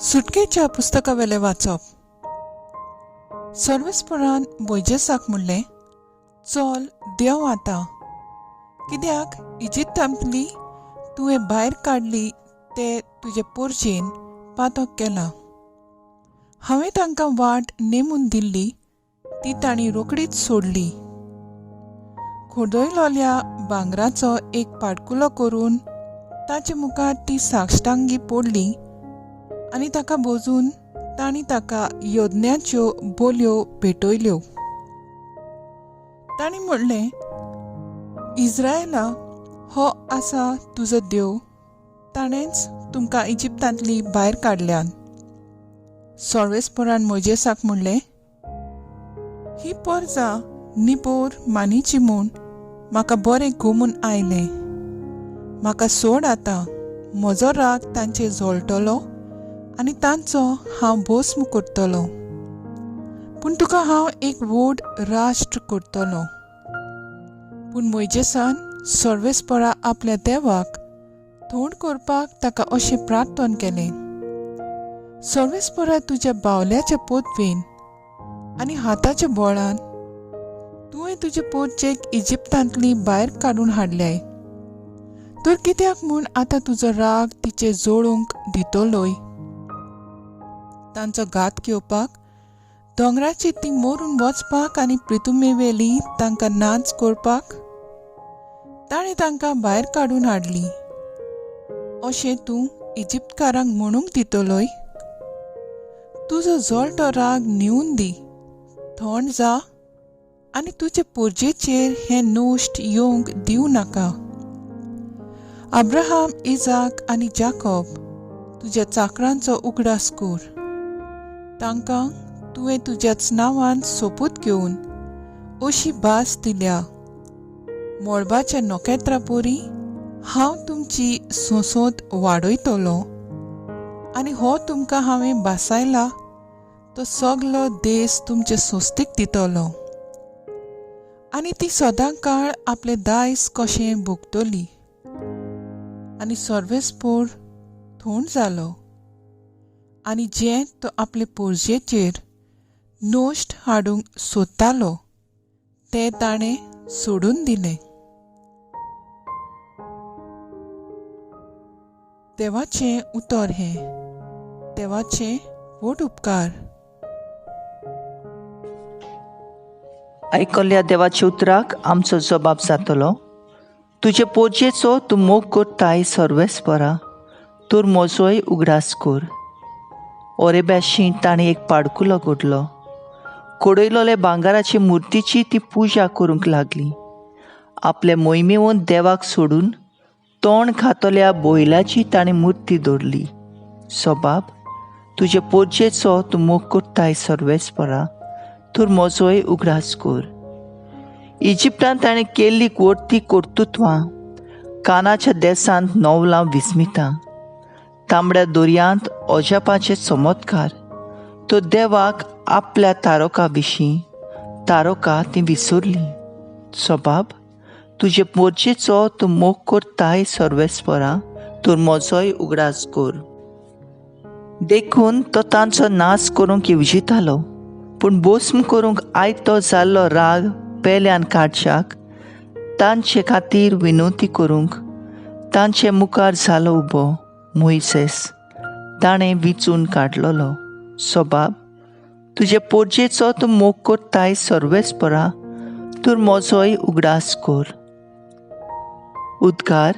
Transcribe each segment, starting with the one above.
सुटकेच्या पुस्तकावेले वाचप. सर्वेस्परान मोइजेसाक म्हणलें, चल देव आता, कित्याक इजिप्तांतली तुवें भायर काडली ते तुजे पोरचेन पातक केला. हांवें तांकां वाट नेमून दिल्ली ती तांणी रोकडीच सोडली. खोदयलोल्या भांगराचो एक पाडकुलो करून ताचे मुखार ती साश्टांगी पडली आनी ताका बोजून तांणी ताका योजन्याच्यो बोलयो भेटयल्यो. तांणी म्हणलें, इस्रायला, हो आसा तुजो देव, ताणेंच तुमकां इजिप्तांतली भायर काडल्यान. सर्वेस्परान मोइजेसाक म्हणलें, ही पोरजां निपोर मानीची म्हूण म्हाका बरें घुमून आयलें. म्हाका सोड आतां, म्हजो राग तांचेर जळटलो आनी तांचो हांव भस्म करतलो. पूण तुका हांव एक व्हड राष्ट्र करतलो. पूण मोइजेसान सर्वेस्परा आपल्या देवाक थोंड करपाक ताका अशें प्रार्थना केलें, सर्वेस्परा तुज्या बावल्याच्या पोतवेन आनी हाताच्या बळान तुवें तुजे पोरचेक इजिप्तांतली भायर काडून हाडल्याय. तर कित्याक म्हूण आतां तुजो राग तिचे जळोवंक दितलोय? तांचो घात घेवपाक, दोंगराचेर ती मोरून वचपाक आनी प्रितुमेवेली तांकां नाच करपाक? ताणें तांकां भायर काडून हाडली अशें तूं इजिप्तकारांक म्हणूंक दितलोय? तुजो जळटो राग न्हिवून दी, थंड जा आनी तुजे पोरजेचेर हें नोश्ट येवंक दिवं नाका. अब्राहम, इजाक आनी जाकोब तुज्या चाकरांचो उगडास कर. तांकां तुवें तुज्याच नांवान सोपूत घेवन अशी भास दिल्या, मळबाच्या नोखेत्रा पोरी हांव तुमची सोंसोत वाडयतलो आनी हो तुमकां हांवें भासायला तो सगलो देश तुमचे सोस्तीक दितलो आनी ती सदां काळ आपलें दायज कशें भोगतली. आनी सर्वेस्पोर थोंड जालो आनी जें तो आपले पोरजेचेर नोश्ट हाडूंक सोदतालो तें ताणें सोडून दिलें. देवाचें उतर हें, देवाचें व्हड उपकार. आयकल्ल्या देवाच्या उतराक आमचो जबाब जातलो, तुजे पोरजेचो तूं मोग करताय सर्वेस्परा, तर म्हजोय उगडास कर. ओरेब्याशी ताणें एक पाडकुलो घडलो. कोडयलोले भांगाराची मुर्तीची ती पुजा करूंक लागली. आपले मोहिमेवून देवाक सोडून तोंड घातल्या बोयलाची ताणें मुर्ती दवरली. सोबाब, तुजे पोरजेचो तूं मोग करताय सर्वेस्परा, तर म्हजोय उगडास कर. इजिप्तांत ताणें केल्ली वर्ती कर्तुत्वां, कानाच्या देसांत नवलां विस्मितां, तांबड्या दर्यांत अजापाचे चमत्कार, तो देवाक आपल्या तारका विशीं तारका ती विसरली. सोबाब, तुजे पोरजेचो तूं मोग करताय सर्वेस्परा, तर म्हजोय उगडास कर. देखून तो तांचो नाश करूंक येवजितालो, पूण भस्म करूंक आयतो जाल्लो राग पेल्यान काडच्याक, तांचे खातीर विनोती करूंक तांचे मुखार जालो उबो मोइसेस. ताणें विचून काडलोलो. सोबाब, तुजे पोरजेचो तूं मोग करताय सर्वेस्परा, तर म्हजोय उगडास कर. उद्गार.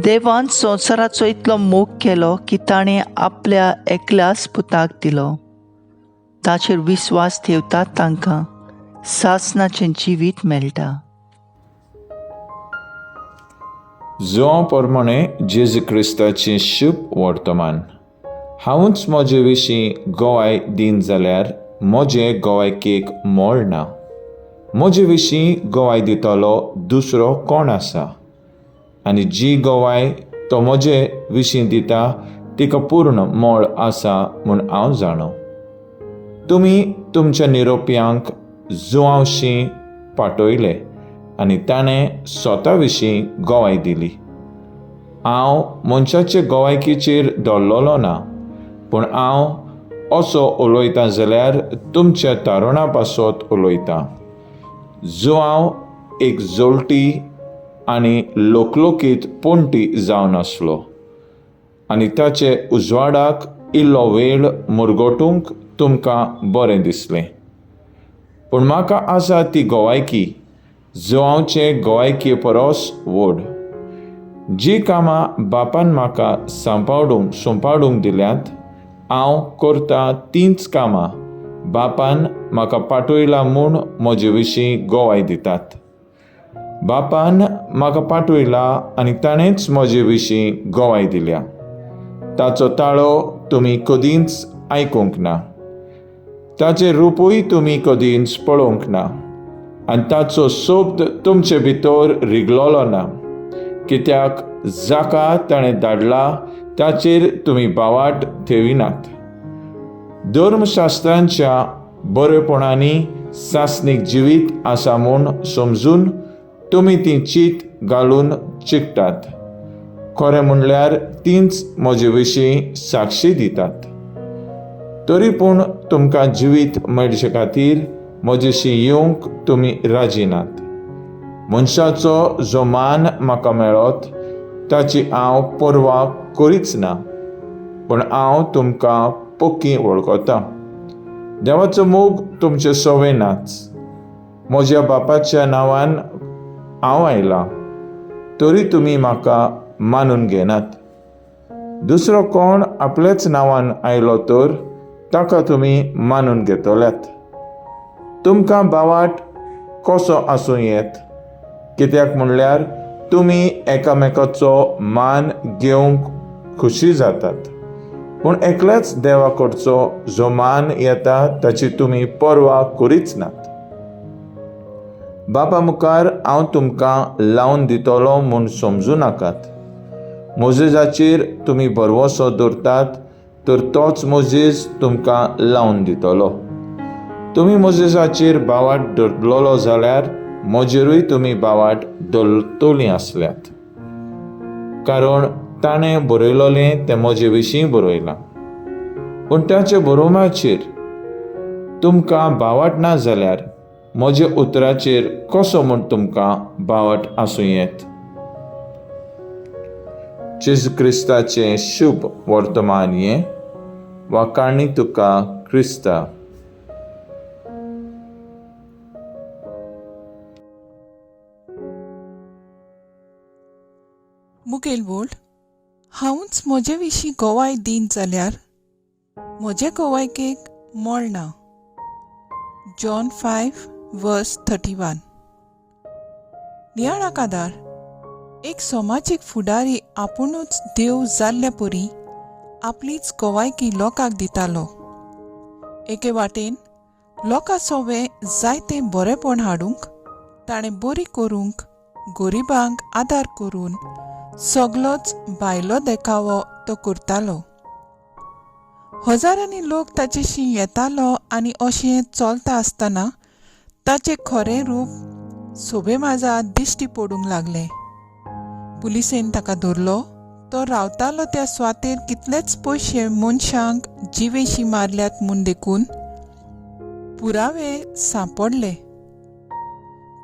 देवान संवसाराचो इतलो मोग केलो की ताणें आपल्या एकल्याच पुताक दिलो. ताचेर विस्वास ठेवतात तांकां सासणाचें जिवीत मेळटा. जों प्रमाणे जेजू क्रिस्ताचें शुभ वर्तमान. हांवूच म्हजे विशीं गोवाय दीन जाल्यार म्हजे गोवायकेक मोल ना. म्हजे विशीं गोवाय दितलो दुसरो कोण आसा, आनी जी गोवाय तो म्हजे विशीं दिता तिका पूर्ण मोल आसा म्हूण हांव जाणो. तुमी तुमच्या निरोप्यांक जुआंवशी पाठयले आनी ताणें स्वता विशीं गोवाय दिली. हांव मनशाचे गोवायकीचेर दवरलोलो ना, पूण हांव असो उलयतां जाल्यार तुमच्या तारुणा पासत उलयतां, जो हांव एक जोलटी आनी लोकलोकीत पोंटी जावन आसलो, आनी ताचे उजवाडाक इल्लो वेळ मुरगोटूंक तुमकां बरें दिसलें. पूण म्हाका आसा ती गोवायकी, जो हांवचे गोवायके परस व्हड. जी कामां बापान म्हाका संपावडूंक दिल्यांत, हांव करतां तींच कामां बापान म्हाका पाठयलां म्हूण म्हजे विशीं गोवाय दितात. बापान म्हाका पाठयलां आनी ताणेंच म्हजे विशीं गोवाय दिल्या. ताचो ताळो तुमी कदींच आयकूंक ना, ताचें रूपूय तुमी कदींच पळोवंक ना, आनी ताचो सोब तुमचे भितर रिगलोलो ना, कित्याक जाका ताणें धाडला ताचेर तुमी बावाट थेविनात. धर्मशास्त्रांच्या बरेपणांनी सासणीक जिवीत आसा म्हूण समजून तुमी ती चीत घालून चिकतात. खरें म्हणल्यार तींच म्हजे विशीं साक्षी दितात. तरी पूण तुमकां जिवीत मेळचे खातीर म्हजेशी येवंक तुमी राजी नात. मनशाचो जो मान म्हाका मेळत ताची हांव पर्वा करीच ना, पूण हांव तुमकां पक्की वळखतां. देवाचो मोग तुमचे सवेनाच. म्हज्या बापाच्या नांवान हांव आयलां, तरी तुमी म्हाका मानून घेनात. दुसरो कोण आपल्याच नांवान आयलो तर ताका तुमी मानून घेतल्यात. तुमकां बावाट कसो आसूं येत, कित्याक म्हणल्यार तुमी एकामेकाचो मान घेवंक खुशी जातात, पूण एकल्याच देवा कडचो जो मान येता ताची तुमी पर्वा करीच नात. बापा मुखार हांव तुमकां लावन दितलो म्हूण समजूं नाकात. मोजेजाचेर तुमी भरवोसो दवरतात तर तोच मोजेज तुमकां लावन दितलो. तुमी मोजेजाचेर बावाट धरलोलो जाल्यार म्हजेरूय तुमी बावाट धरतलीं आसल्यात, कारण ताणें बरयलोलें तें म्हजे विशीं बरयलां. पूण ताचे बरोवपाचेर तुमकां बावाट ना जाल्यार म्हज्या उतराचेर कसो म्हूण तुमकां बावाट आसूं येत. जेजू क्रिस्ताचें शुभ वर्तमान हें वा काणी तुका क्रिस्ता. मुखेल बोल्ड, हांवूच म्हजे विशीं गोवाय दीन जाल्यार म्हजे गोवायकेक मोल ना. जॉन 5:31. नियाळा कादार, एक समाजीक फुडारी आपुणूच देव जाल्ल्या परी आपलीच गोवायकी लोकांक दितालो. एके वाटेन लोकां सोबे जायतें बरेपण हाडूंक, ताणें बरी करूंक, गरिबांक आदार करून सगलोच भायलो देखावो तो करतालो. हजारांनी लोक ताचेशी येतालो आनी अशें चलता आसतना ताचें खरें रूप सोबे माजात दिश्टी पडूंक लागलें. पुलिसेन ताका धरलो. तो रावतालो त्या स्वातेर कितलेच पयशे मनशांक जिवेशी मारल्यात म्हूण देखून पुरावे सांपडले.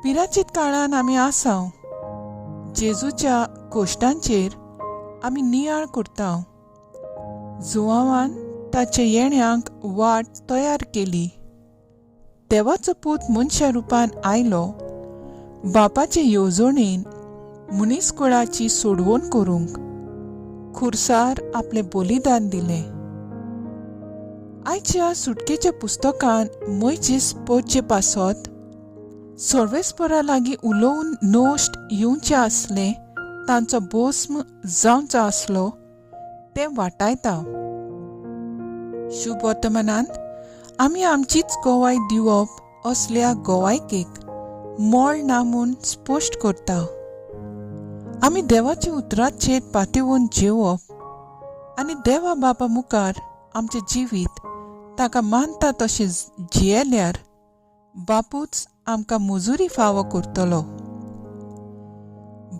पिराचीत काळान आमी आसाव. जेजूच्या कोश्टांचेर आमी नियाळ करता. जुवांवान ताचे येण्याक वाट तयार केली. देवाचो पूत मनशा रुपान आयलो बापाचे येवजणेन मनीसकुळाची सोडवण करूंक. खुर्सार आपले बलिदान दिलें. आयच्या सुटकेच्या पुस्तकान मोइजेस पळोवचे पासत सर्वेस्परा लागीं उलोवन नोश्ट येवचें आसलें, तांचो भस्म जावचो आसलो तें वाटायता. शुभ वर्तमानांत आमी आमचीच गोवाय दिवप असल्या गोवायकेक मोल ना म्हूण स्पश्ट करता. आमी देवाच्या उतराचेर पातयेवन जेवप आनी देवा बापा मुखार आमचें जिवीत ताका मानता तशें जियेल्यार बापूच आमकां मजुरी फावो करतलो.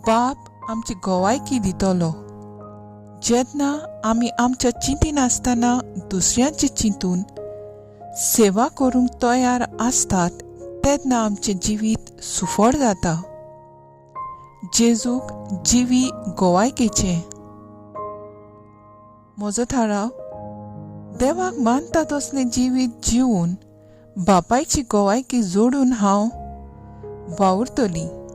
बाप आमची गोवायकी दितलो. जेन्ना आमी आमच्या चिंतीन आसतना दुसऱ्यांची चिंतून सेवा करूंक तयार आसतात तेन्ना आमचें जिवीत सुफळ जाता. जेजूक जिवी गोवायकेचें. म्हजो थाराव, देवाक मानता तसलें जिवीत जिवन बापायची गोवायकी जोडून हांव वावुरतलीं.